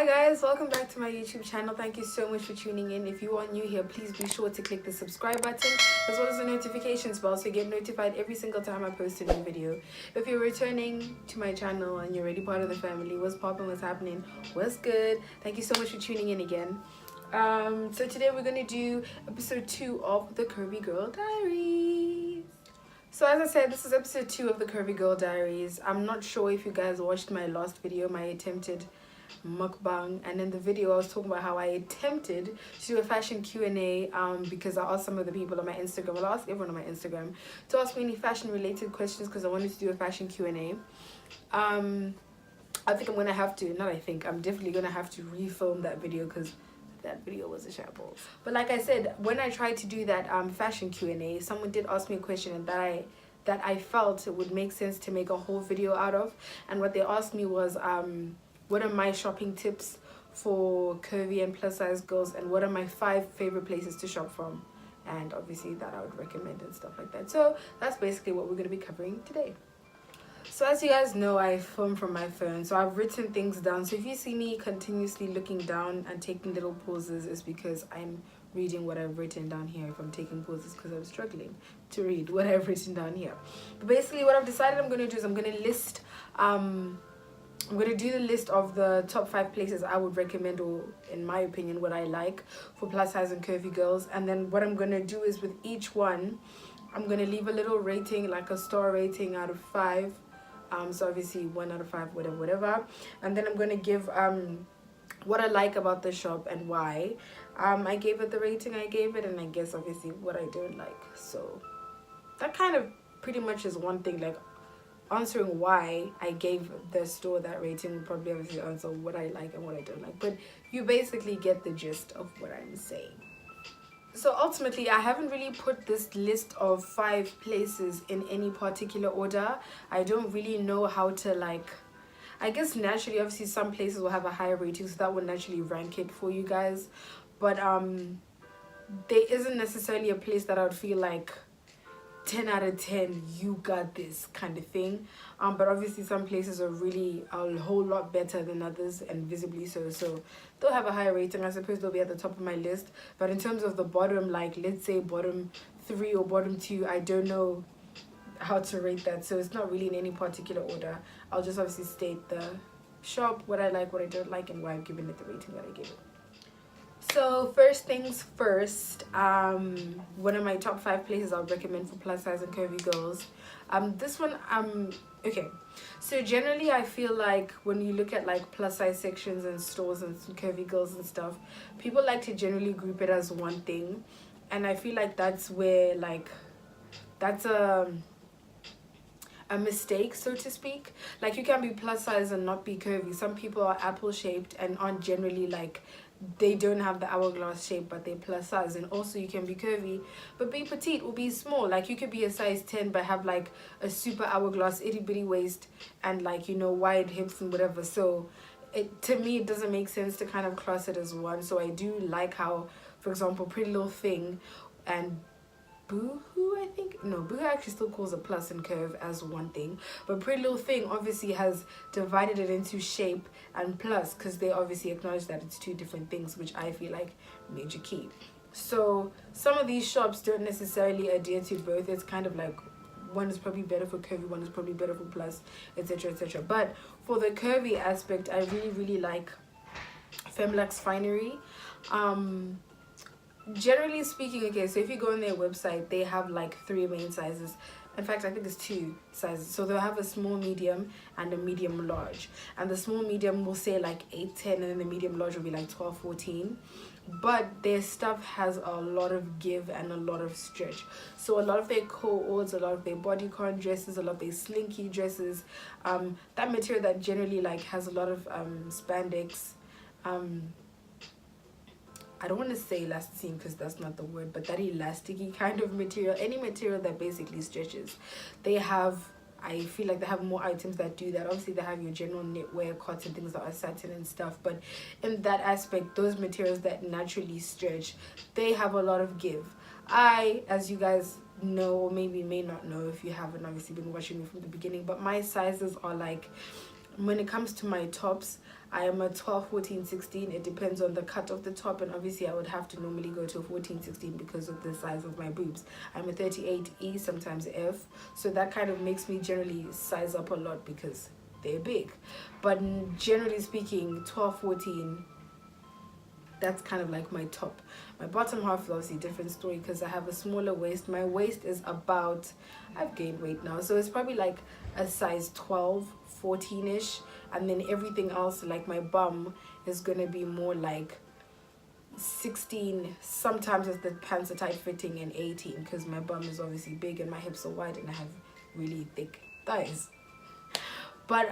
Hi guys, welcome back to my YouTube channel. Thank you so much for tuning in. If you are new here, please be sure to click the subscribe button as well as the notifications bell so you get notified every single time I post a new video. If you're returning to my channel and you're already part of the family, what's popping, what's happening, what's good? Thank you so much for tuning in again. So today we're going to do episode 2 of the Curvy Girl Diaries. So as I said, this is episode 2 of the Curvy Girl Diaries. I'm not sure if you guys watched my last video, my attempted mukbang, and in the video I was talking about how I attempted to do a fashion Q&A because I asked some of the people on my Instagram, well I asked everyone on my Instagram to ask me any fashion related questions because I wanted to do a fashion Q&A. I think I'm gonna have to, not I think, I'm definitely gonna have to refilm that video because that video was a shambles. But like I said, when I tried to do that fashion Q&A, someone did ask me a question that I felt it would make sense to make a whole video out of, and what they asked me was what are my shopping tips for curvy and plus size girls, and what are my 5 favorite places to shop from, and obviously that I would recommend and stuff like that. So that's basically what we're going to be covering today. So as you guys know, I film from my phone, so I've written things down. So if you see me continuously looking down and taking little pauses, it's because I'm reading what I've written down here. If I'm taking pauses, because I'm struggling to read what I've written down here. But basically what I've decided I'm going to do is I'm going to list I'm going to do the list of the top 5 places I would recommend, or in my opinion what I like for plus size and curvy girls. And then what I'm going to do is with each one I'm going to leave a little rating, like a star rating out of 5. So obviously 1 out of 5, whatever. And then I'm going to give what I like about the shop and why I gave it the rating I gave it, and I guess obviously what I don't like. So that kind of pretty much is one thing. Like, answering why I gave the store that rating would probably obviously answer what I like and what I don't like, but you basically get the gist of what I'm saying. So ultimately I haven't really put this list of 5 places in any particular order. I don't really know how to, like, I guess naturally obviously some places will have a higher rating, so that will naturally rank it for you guys, but there isn't necessarily a place that I would feel like 10 out of 10 you got this kind of thing. But obviously some places are really a whole lot better than others, and visibly so they'll have a higher rating. I suppose they'll be at the top of my list, but in terms of the bottom, like let's say bottom 3 or bottom 2, I don't know how to rate that, so it's not really in any particular order. I'll just obviously state the shop, what I like, what I don't like, and why I've given it the rating that I gave it. So first things first, one of my top 5 places I'll recommend for plus size and curvy girls. This one, okay, so generally I feel like when you look at like plus size sections and stores and curvy girls and stuff, people like to generally group it as one thing, and I feel like that's where, like, that's a mistake, so to speak. Like, you can be plus size and not be curvy. Some people are apple shaped and aren't generally, like, they don't have the hourglass shape, but they're plus size. And also you can be curvy but be petite or be small. Like, you could be a size 10 but have like a super hourglass itty bitty waist and, like, you know, wide hips and whatever. So to me it doesn't make sense to kind of class it as one. So I do like how, for example, Pretty Little Thing and Boohoo, I think, no, Boohoo actually still calls a plus and curve as one thing, but Pretty Little Thing obviously has divided it into shape and plus, because they obviously acknowledge that it's 2 different things, which I feel like major key. So some of these shops don't necessarily adhere to both. It's kind of like one is probably better for curvy, one is probably better for plus, etc, etc. But for the curvy aspect, I really like Femlux Finery. Generally speaking, okay, so if you go on their website, they have like 3 main sizes. In fact, I think it's 2 sizes. So they'll have a small, medium, and a medium large. And the small medium will say like 8, 10, and then the medium large will be like 12, 14. But their stuff has a lot of give and a lot of stretch. So a lot of their co-ords, a lot of their bodycon dresses, a lot of their slinky dresses, that material that generally like has a lot of spandex, I don't want to say elasticine because that's not the word, but that elasticy kind of material, any material that basically stretches, they have, I feel like they have more items that do that. Obviously they have your general knitwear, cotton, things that are satin and stuff, but in that aspect, those materials that naturally stretch, they have a lot of give. As you guys know, or maybe may not know if you haven't obviously been watching me from the beginning, but my sizes are like, when it comes to my tops, I am a 12, 14, 16. It depends on the cut of the top, and obviously I would have to normally go to a 14, 16 because of the size of my boobs. I'm a 38E, sometimes F, so that kind of makes me generally size up a lot because they're big. But generally speaking, 12, 14, that's kind of like my top. My bottom half is obviously a different story because I have a smaller waist. My waist is about, I've gained weight now, so it's probably like a size 12, 14ish, and then everything else, like my bum, is gonna be more like 16, sometimes if the pants are tight fitting, and 18 because my bum is obviously big and my hips are wide and I have really thick thighs. But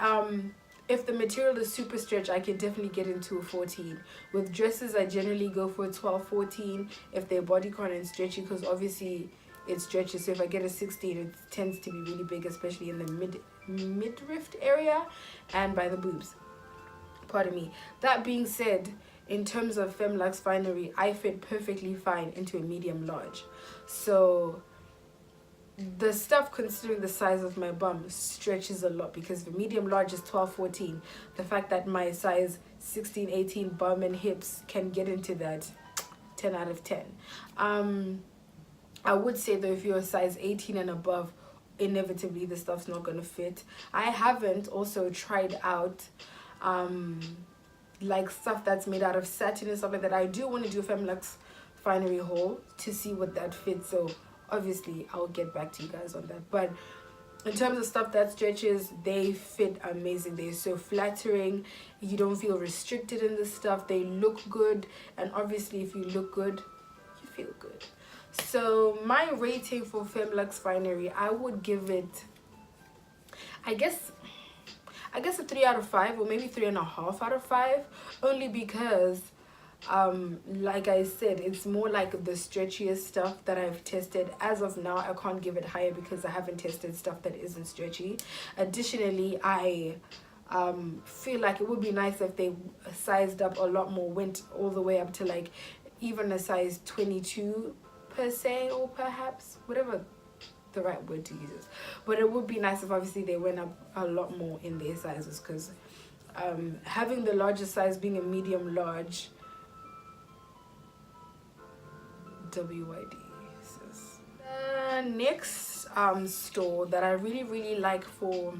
if the material is super stretch, I can definitely get into a 14. With dresses, I generally go for a 12, 14 if they're bodycon and stretchy, because obviously it stretches. So if I get a 16, it tends to be really big, especially in the midriff area and by the boobs. Pardon me. That being said, in terms of Femlux finery, I fit perfectly fine into a medium large. So the stuff, considering the size of my bum, stretches a lot, because the medium large is 12, 14. The fact that my size 16, 18 bum and hips can get into that, 10 out of 10. I would say though, if you're a size 18 and above, inevitably the stuff's not gonna fit. I haven't also tried out like stuff that's made out of satin and stuff like that. I do want to do a Femlux finery haul to see what that fits, so obviously I'll get back to you guys on that. But in terms of stuff that stretches, they fit amazing. They're so flattering. You don't feel restricted in this stuff. They look good, and obviously if you look good, you feel good. So my rating for Femlux finery, I would give it, I guess a 3 out of 5, or maybe 3.5 out of 5, only because like I said, it's more like the stretchiest stuff that I've tested. As of now, I can't give it higher because I haven't tested stuff that isn't stretchy. Additionally, I feel like it would be nice if they sized up a lot more, went all the way up to like even a size 22 per se, or perhaps whatever the right word to use is. But it would be nice if obviously they went up a lot more in their sizes, because having the largest size being a medium large, WYD. Next store that I really like for,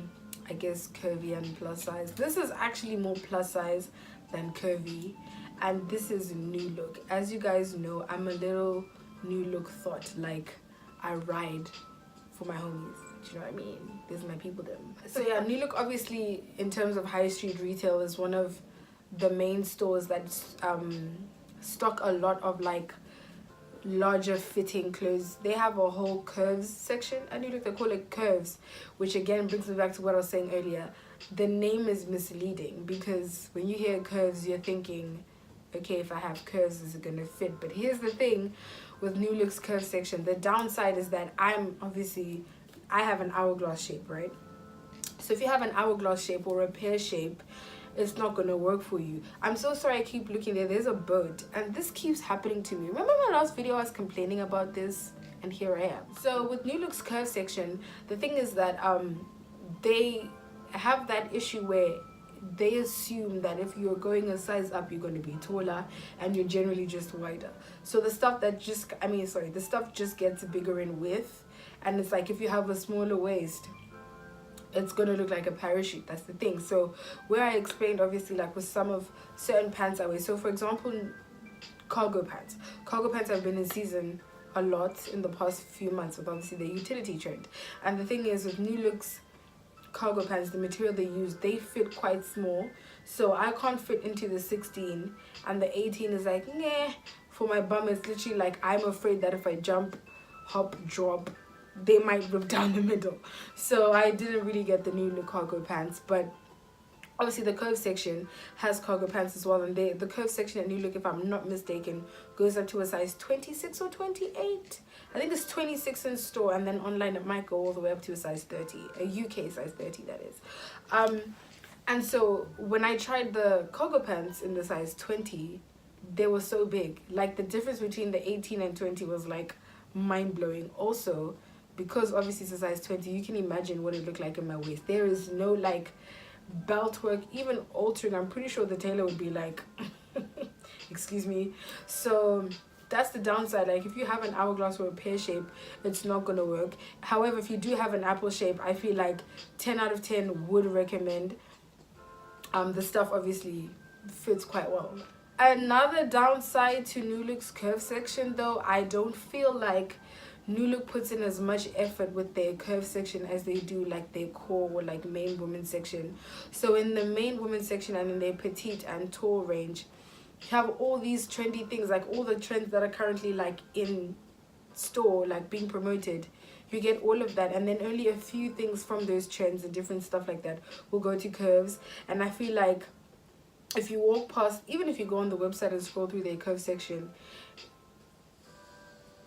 I guess, curvy and plus size. This is actually more plus size than curvy, and this is New Look. As you guys know, I'm a little New Look thought. Like, I ride for my homies. Do you know what I mean? These are my people them. So yeah, New Look obviously in terms of high street retail is one of the main stores that stock a lot of like larger fitting clothes. They have a whole curves section. I New Look, they call it curves, which again brings me back to what I was saying earlier. The name is misleading, because when you hear curves, you're thinking, okay, if I have curves, is it gonna fit? But here's the thing with New Look's curve section. The downside is that I have an hourglass shape, right? So if you have an hourglass shape or a pear shape, it's not gonna work for you. I'm so sorry, I keep looking there. There's a bird, and this keeps happening to me. Remember my last video, I was complaining about this, and here I am. So with New Look's curve section, the thing is that they have that issue where they assume that if you're going a size up, you're going to be taller, and you're generally just wider. So the stuff that just, the stuff just gets bigger in width, and it's like if you have a smaller waist, it's gonna look like a parachute. That's the thing. So where I explained, obviously, like with some of certain pants I wear, so for example, cargo pants have been in season a lot in the past few months with obviously the utility trend. And the thing is, with New Look's cargo pants, the material they use, they fit quite small, so I can't fit into the 16, and the 18 is like, nah. For my bum, it's literally like I'm afraid that if I jump, hop, drop, they might rip down the middle. So I didn't really get the New Look cargo pants. But obviously the curve section has cargo pants as well, and the curve section at New Look, if I'm not mistaken, goes up to a size 26 or 28. I think it's 26 in store, and then online it might go all the way up to a size 30, a UK size 30, that is. And so when I tried the cargo pants in the size 20, they were so big. Like, the difference between the 18 and 20 was like mind-blowing. Also, because obviously it's a size 20, you can imagine what it looked like in my waist. There is no like belt work, even altering, I'm pretty sure the tailor would be like excuse me. So that's the downside. Like if you have an hourglass or a pear shape, it's not gonna work. However, if you do have an apple shape, I feel like 10 out of 10 would recommend. The stuff obviously fits quite well. Another downside to New Look's curve section, though, I don't feel like New Look puts in as much effort with their curve section as they do like their core or like main women's section. So in the main women's section and in their petite and tall range, you have all these trendy things, like all the trends that are currently like in store, like being promoted. You get all of that, and then only a few things from those trends and different stuff like that will go to curves. And I feel like if you walk past, even if you go on the website and scroll through their curve section,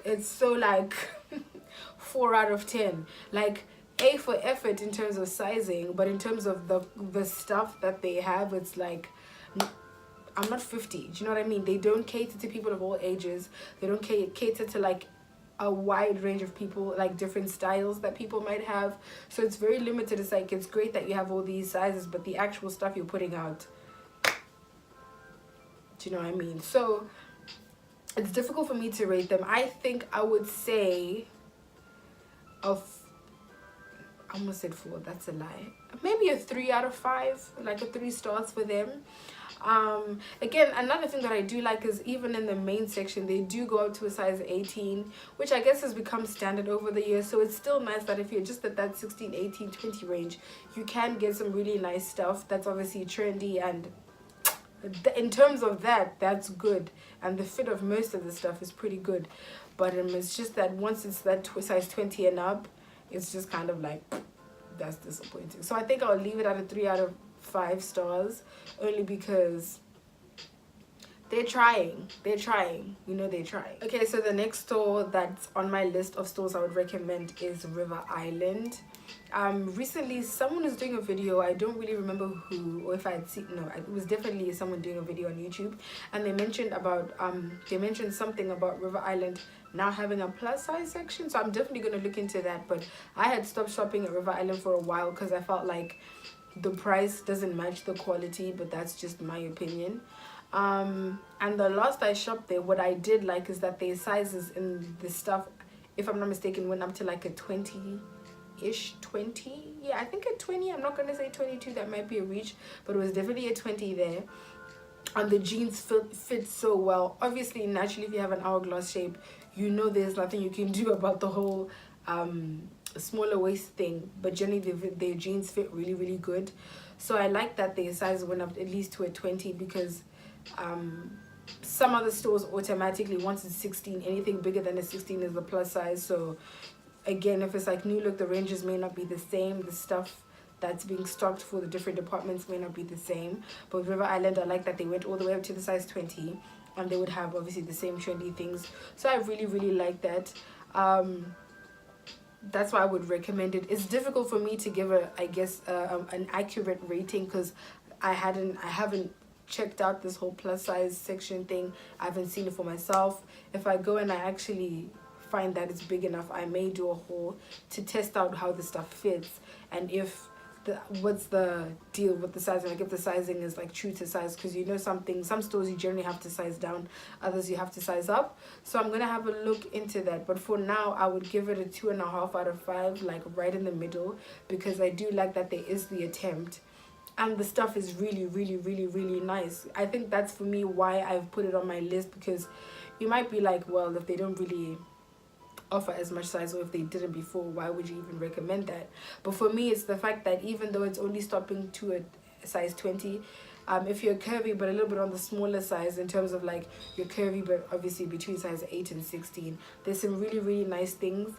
it's so like 4 out of 10. Like A for effort in terms of sizing, but in terms of the stuff that they have, it's like, I'm not 50. Do you know what I mean? They don't cater to people of all ages. They don't cater to like a wide range of people, like different styles that people might have. So it's very limited. It's like, it's great that you have all these sizes, but the actual stuff you're putting out, do you know what I mean? So it's difficult for me to rate them. I think I would say I almost said 4, that's a lie. Maybe a 3 out of 5, like a 3 stars for them. Again, another thing that I do like is even in the main section, they do go up to a size 18, which I guess has become standard over the years. So it's still nice that if you're just at that 16, 18, 20 range, you can get some really nice stuff that's obviously trendy, and in terms of that, that's good. And the fit of most of the stuff is pretty good. But it's just that once it's that size 20 and up, it's just kind of like, that's disappointing. So I think I'll leave it at a 3 out of 5 stars, only because they're trying, they're trying, they're trying. Okay, so the next store that's on my list of stores I would recommend is River Island. Recently someone was doing a video, I don't really remember who, or if I had seen, no, it was definitely someone doing a video on YouTube, and they mentioned about something about River Island now having a plus size section. So I'm definitely going to look into that. But I had stopped shopping at River Island for a while because I felt like the price doesn't match the quality, but that's just my opinion. And the last I shopped there, what I did like is that their sizes in the stuff, if I'm not mistaken, went up to like a 20-ish, 20, yeah, I think a 20. I'm not gonna say 22, that might be a reach, but it was definitely a 20 there. And the jeans fit so well. Obviously, naturally, if you have an hourglass shape, there's nothing you can do about the whole smaller waist thing, but generally their jeans fit really, really good. So I like that their size went up at least to a 20, because some other stores automatically, once it's 16, anything bigger than a 16 is a plus size. So again, if it's like New Look, the ranges may not be the same, the stuff that's being stocked for the different departments may not be the same. But with River Island, I like that they went all the way up to the size 20, and they would have obviously the same trendy things. So I really, really like that. That's why I would recommend it. It's difficult for me to give an accurate rating, because I haven't checked out this whole plus size section thing. I haven't seen it for myself. If I go and I actually find that it's big enough, I may do a haul to test out how the stuff fits, and if what's the deal with the sizing, like if the sizing is like true to size, because some stores you generally have to size down, others you have to size up. So I'm gonna have a look into that, but for now I would give it a 2.5 out of 5, like right in the middle, because I do like that there is the attempt, and the stuff is really, really, really, really nice. I think that's for me why I've put it on my list, because you might be like, well, if they don't really offer as much size, or if they didn't before, why would you even recommend that? But for me, it's the fact that even though it's only stopping to a size 20, if you're curvy but a little bit on the smaller size, in terms of like you're curvy but obviously between size 8 and 16, there's some really, really nice things.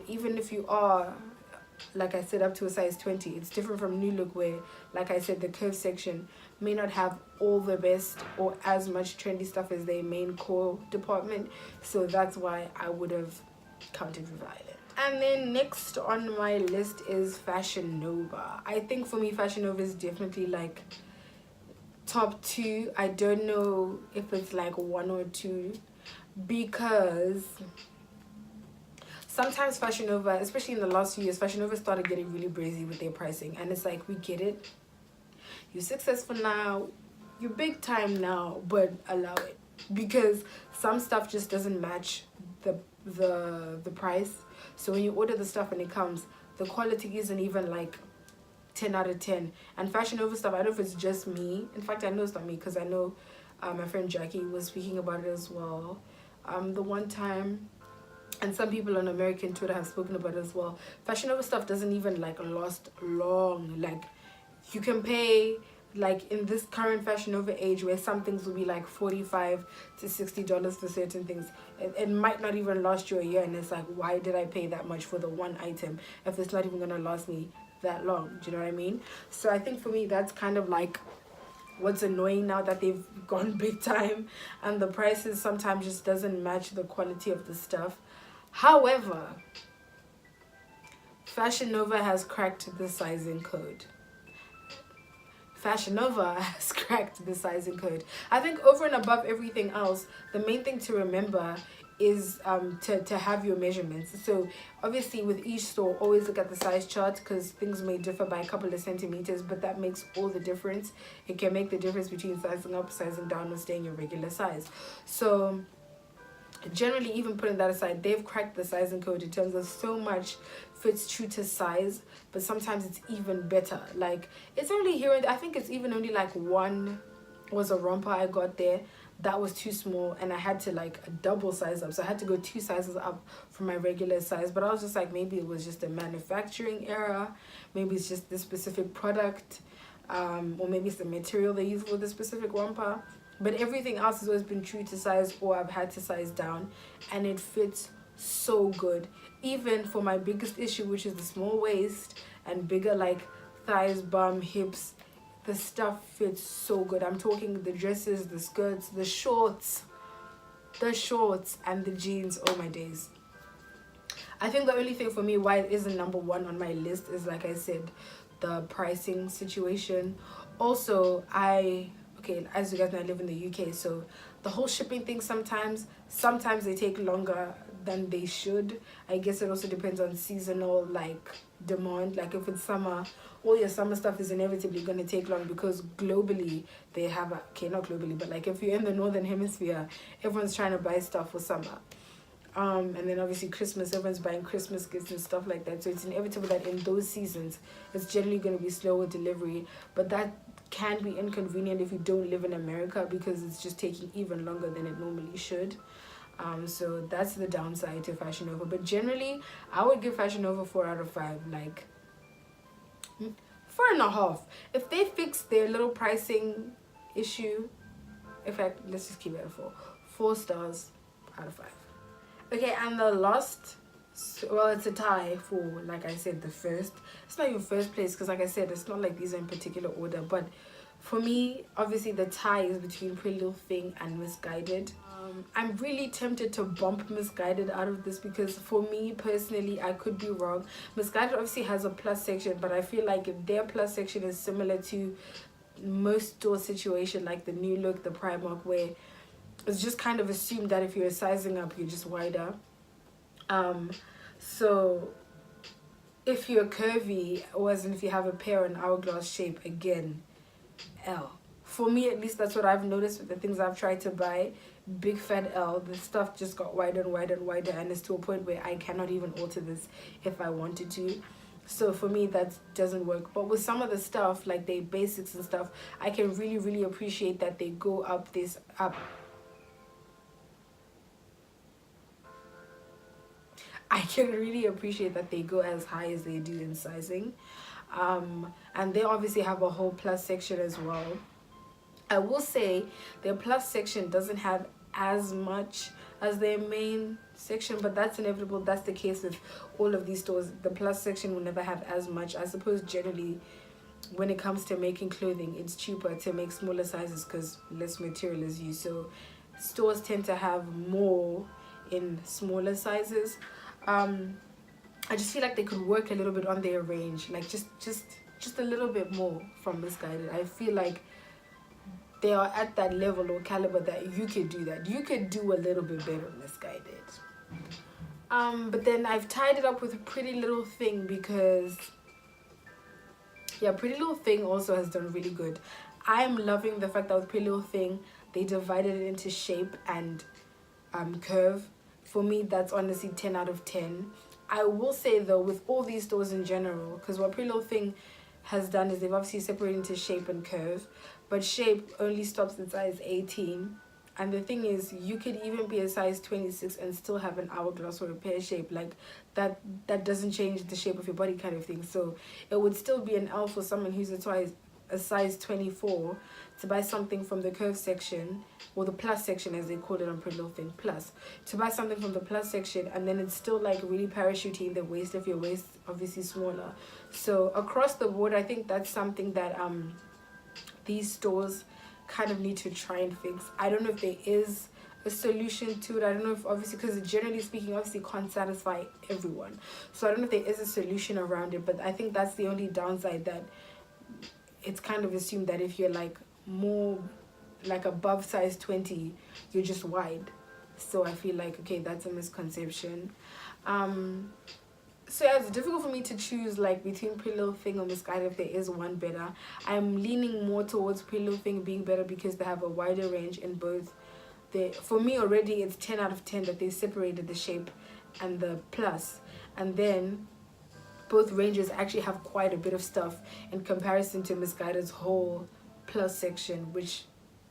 Even if you are, like I said, up to a size 20, it's different from New Look, where, like I said, the curve section may not have all the best or as much trendy stuff as their main core department. So that's why I would have counted River Island. And then next on my list is Fashion Nova. I think for me, Fashion Nova is definitely like top 2. I don't know if it's like 1 or 2, because sometimes Fashion Nova, especially in the last few years, Fashion Nova started getting really brazy with their pricing, and it's like, we get it, you're successful now, you're big time now, but allow it, because some stuff just doesn't match the price. So when you order the stuff and it comes, the quality isn't even like 10 out of 10. And Fashion Nova stuff, I don't know if it's just me. In fact, I know it's not me, because I know my friend Jackie was speaking about it as well the one time, and some people on American Twitter have spoken about it as well. Fashion Nova stuff doesn't even like last long. Like, you can pay, like in this current Fashion Nova age, where some things will be like $45 to $60 for certain things, it might not even last you a year, and it's like, why did I pay that much for the one item if it's not even gonna last me that long? Do you know what I mean? So I think for me, that's kind of like what's annoying now, that they've gone big time and the prices sometimes just doesn't match the quality of the stuff. However, Fashion Nova has cracked the sizing code. Fashion Nova has cracked the sizing code. I think over and above everything else, the main thing to remember is to have your measurements. So obviously with each store, always look at the size chart, because things may differ by a couple of centimeters, but that makes all the difference. It can make the difference between sizing up, sizing down, or staying your regular size. So generally, even putting that aside, they've cracked the sizing code in terms of so much fits true to size, but sometimes it's even better. Like, it's only here and I think it's even only like one was a romper I got there that was too small, and I had to like double size up, so I had to go 2 sizes up from my regular size. But I was just like, maybe it was just a manufacturing error, maybe it's just this specific product, or maybe it's the material they use for the specific romper. But everything else has always been true to size, or I've had to size down, and it fits so good. Even for my biggest issue, which is the small waist and bigger like thighs, bum, hips, the stuff fits so good. I'm talking the dresses, the skirts, the shorts, and the jeans. Oh my days. I think the only thing for me why it isn't number one on my list is, like I said, the pricing situation. Also, okay, as you guys know, I live in the UK, so the whole shipping thing, sometimes they take longer than they should. I guess it also depends on seasonal like demand. Like if it's summer, all your summer stuff is inevitably going to take long, because globally they have okay, not globally, but like if you're in the northern hemisphere, everyone's trying to buy stuff for summer. And then obviously Christmas, everyone's buying Christmas gifts and stuff like that. So it's inevitable that in those seasons, it's generally going to be slower delivery. But that can be inconvenient if you don't live in America, because it's just taking even longer than it normally should. So that's the downside to Fashion Nova. But generally, I would give Fashion Nova 4 out of 5. Like 4.5. If they fix their little pricing issue, in fact, let's just keep it at 4. 4 stars out of 5. Okay, and the last, well, it's a tie for, like I said, the first. It's not even first place, because like I said, it's not like these are in particular order. But for me, obviously the tie is between Pretty Little Thing and Misguided. I'm really tempted to bump Misguided out of this, because for me personally, I could be wrong. Misguided obviously has a plus section, but I feel like their plus section is similar to most store situation, like the New Look, the Primark, where it's just kind of assumed that if you're sizing up, you're just wider. So if you're curvy, or as in if you have a pear and hourglass shape, again, L. For me, at least, that's what I've noticed with the things I've tried to buy. Big fat L. The stuff just got wider and wider and wider, and it's to a point where I cannot even alter this if I wanted to. So for me, that doesn't work. But with some of the stuff, like the basics and stuff, I can really, really appreciate that they go up this up. I can really appreciate that they go as high as they do in sizing. And they obviously have a whole plus section as well. I will say their plus section doesn't have as much as their main section, but that's inevitable. That's the case with all of these stores. The plus section will never have as much. I suppose generally when it comes to making clothing, it's cheaper to make smaller sizes because less material is used. So stores tend to have more in smaller sizes. I just feel like they could work a little bit on their range, like just a little bit more from Misguided. I feel like they are at that level or caliber that you could do that. You could do a little bit better Misguided. But then I've tied it up with a Pretty Little Thing because Yeah, Pretty Little Thing also has done really good. I'm loving the fact that with Pretty Little Thing, they divided it into shape and curve. For me, that's honestly 10 out of 10. I will say though, with all these stores in general, because what Pretty Little Thing has done is they've obviously separated into shape and curve, but shape only stops at size 18. And the thing is, you could even be a size 26 and still have an hourglass or a pear shape. Like that doesn't change the shape of your body kind of thing. So it would still be an L for someone who's a size 24 to buy something from the curve section, or the plus section as they call it on Pretty Little Thing, plus, to buy something from the plus section, and then it's still like really parachuting the waist if your waist obviously smaller. So across the board, I think that's something that these stores kind of need to try and fix. I don't know if there is a solution to it. I don't know if, obviously, because generally speaking, obviously can't satisfy everyone, so I don't know if there is a solution around it. But I think that's the only downside, that it's kind of assumed that if you're like more like above size 20, you're just wide. So I feel like, okay, that's a misconception. So yeah, it's difficult for me to choose like between Pretty Little Thing or Misguided if there is one better. I'm leaning more towards Pretty Little Thing being better because they have a wider range in both. For me already, it's 10 out of 10 that they separated the shape and the plus. And then both ranges actually have quite a bit of stuff in comparison to Misguided's whole plus section, which,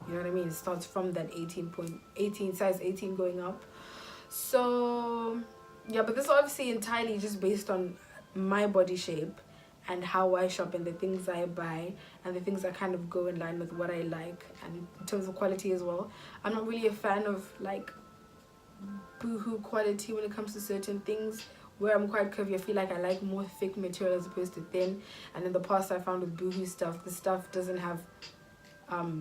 you know what I mean, it starts from that 18 size 18 going up. So yeah, but this is obviously entirely just based on my body shape and how I shop and the things I buy and the things that kind of go in line with what I like, and in terms of quality as well. I'm not really a fan of like boohoo quality when it comes to certain things. Where I'm quite curvy, I feel like I like more thick material as opposed to thin. And in the past, I found with boohoo stuff, the stuff doesn't have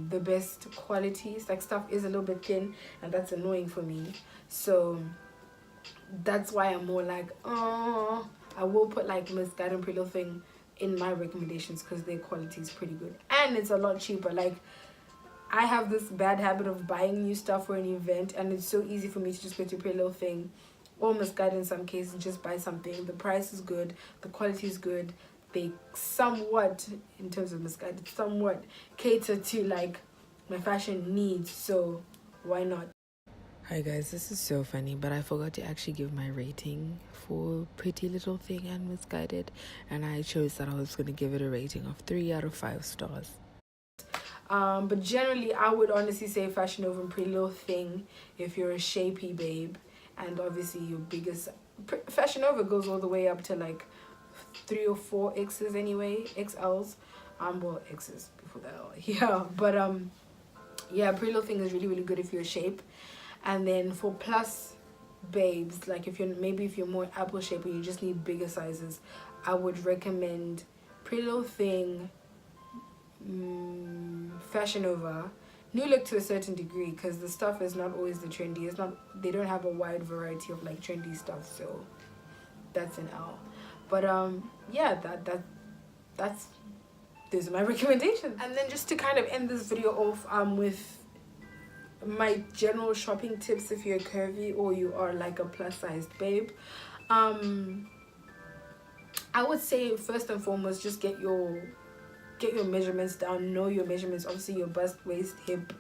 the best qualities. Like, stuff is a little bit thin, and that's annoying for me. So that's why I'm more like, oh, I will put like Misguided and Pretty Little Thing in my recommendations because their quality is pretty good and it's a lot cheaper. Like, I have this bad habit of buying new stuff for an event, and it's so easy for me to just go to Pretty Little Thing or Misguided in some cases and just buy something. The price is good, the quality is good. They somewhat, in terms of Misguided, somewhat cater to like my fashion needs, so why not? Hi guys, this is so funny, but I forgot to actually give my rating for Pretty Little Thing and Misguided, and I chose that I was going to give it a rating of 3 out of 5 stars. But generally, I would honestly say Fashion Nova and Pretty Little Thing if you're a shapy babe, and obviously your biggest Fashion Nova goes all the way up to like 3 or 4 X's anyway, XLs, well, X's before that, yeah, but yeah, Pretty Little Thing is really, really good if you're a shape. And then for plus babes, like if you're more apple shape and you just need bigger sizes, I would recommend Pretty Little Thing, Fashion Nova, New Look to a certain degree, because the stuff is not always the trendy. They don't have a wide variety of like trendy stuff, so that's an L. But yeah, that's those are my recommendations. And then just to kind of end this video off with my general shopping tips if you're curvy or you are like a plus sized babe, I would say first and foremost, just get your measurements down. Know your measurements, obviously your bust, waist, hip,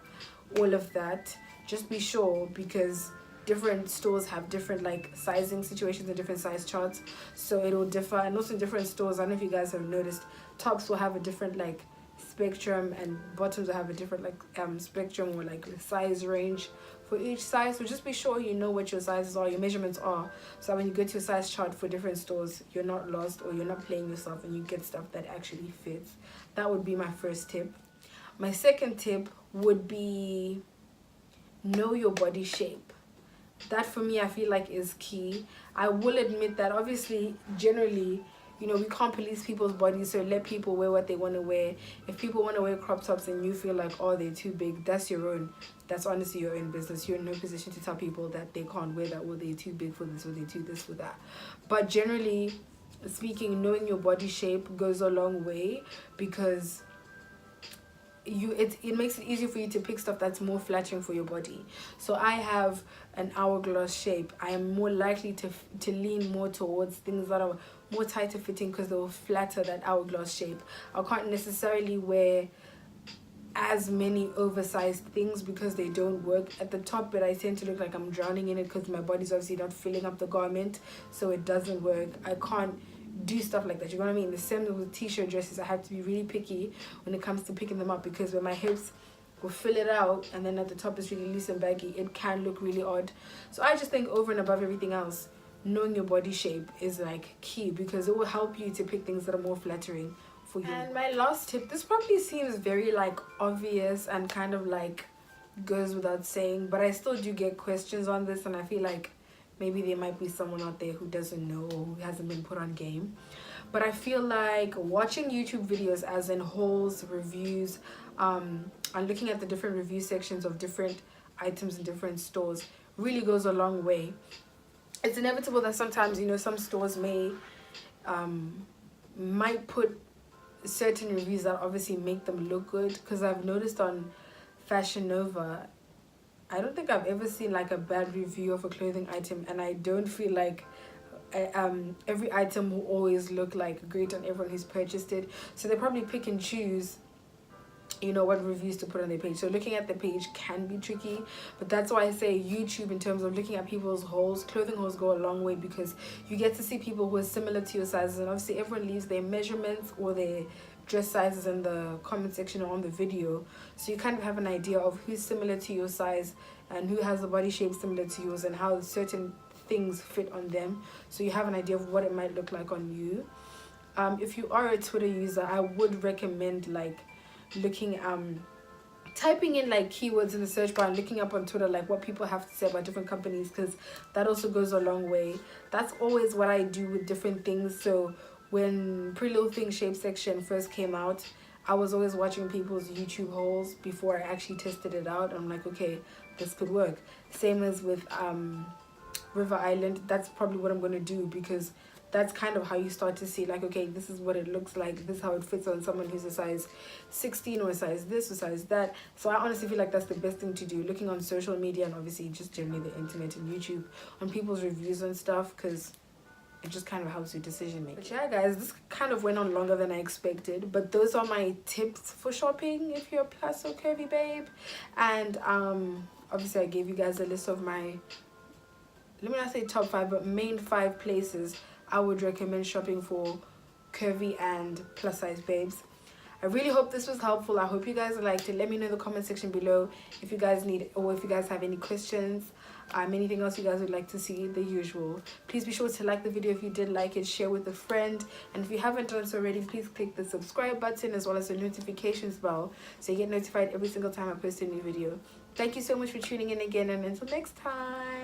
all of that. Just be sure, because different stores have different like sizing situations and different size charts, so it'll differ. And also different stores, I don't know if you guys have noticed, tops will have a different like spectrum and bottoms will have a different like spectrum or like size range for each size. So just be sure you know what your sizes are, your measurements are, so when you go to a size chart for different stores, you're not lost or you're not playing yourself and you get stuff that actually fits. That would be my first tip. My second tip would be know your body shape. That for me, I feel like is key. I will admit that obviously generally, you know, we can't police people's bodies, so let people wear what they want to wear. If people want to wear crop tops and you feel like, oh, they're too big, that's honestly your own business. You're in no position to tell people that they can't wear that, or they're too big for this, or they're too this for that. But generally speaking, knowing your body shape goes a long way, because it makes it easier for you to pick stuff that's more flattering for your body. So I have an hourglass shape. I am more likely to lean more towards things that are more tighter fitting because they will flatter that hourglass shape. I can't necessarily wear as many oversized things because they don't work at the top, but I tend to look like I'm drowning in it because my body's obviously not filling up the garment, so it doesn't work. I can't do stuff like that, you know what I mean? The same with t-shirt dresses. I have to be really picky when it comes to picking them up because when my hips will fill it out and then at the top is really loose and baggy, it can look really odd. So I just think over and above everything else, knowing your body shape is like key because it will help you to pick things that are more flattering for you. And my last tip, this probably seems very like obvious and kind of like goes without saying, but I still do get questions on this, and I feel like maybe there might be someone out there who doesn't know or who hasn't been put on game. But I feel like watching YouTube videos, as in hauls, reviews, and looking at the different review sections of different items in different stores really goes a long way. It's inevitable that sometimes, you know, some stores might put certain reviews that obviously make them look good, because I've noticed on Fashion Nova, I don't think I've ever seen like a bad review of a clothing item, and I don't feel like every item will always look like great on everyone who's purchased it. So they probably pick and choose, you know, what reviews to put on their page. So looking at the page can be tricky, but that's why I say YouTube, in terms of looking at people's hauls, clothing hauls go a long way, because you get to see people who are similar to your sizes, and obviously everyone leaves their measurements or their dress sizes in the comment section or on the video, so you kind of have an idea of who's similar to your size and who has a body shape similar to yours and how certain things fit on them, so you have an idea of what it might look like on you. If you are a Twitter user, I would recommend like looking typing in like keywords in the search bar and looking up on Twitter like what people have to say about different companies, because that also goes a long way. That's always what I do with different things. So when Pretty Little Things shape section first came out, I was always watching people's YouTube hauls before I actually tested it out. I'm like, okay, this could work. Same as with River Island. That's probably what I'm going to do, because that's kind of how you start to see like, okay, this is what it looks like, this is how it fits on someone who's a size 16 or a size this or size that. So I honestly feel like that's the best thing to do, looking on social media and obviously just generally the internet and YouTube on people's reviews and stuff, because it just kind of helps your decision making. But yeah guys, this kind of went on longer than I expected, but those are my tips for shopping if you're a plus or curvy babe. And obviously I gave you guys a list of my, let me not say top 5, but main 5 places I would recommend shopping for curvy and plus size babes. I really hope this was helpful. I hope you guys liked it. Let me know in the comment section below if you guys need, or if you guys have any questions, anything else you guys would like to see, the usual. Please be sure to like the video if you did like it, share with a friend, and if you haven't done so already, please click the subscribe button as well as the notifications bell so you get notified every single time I post a new video. Thank you so much for tuning in again, and until next time.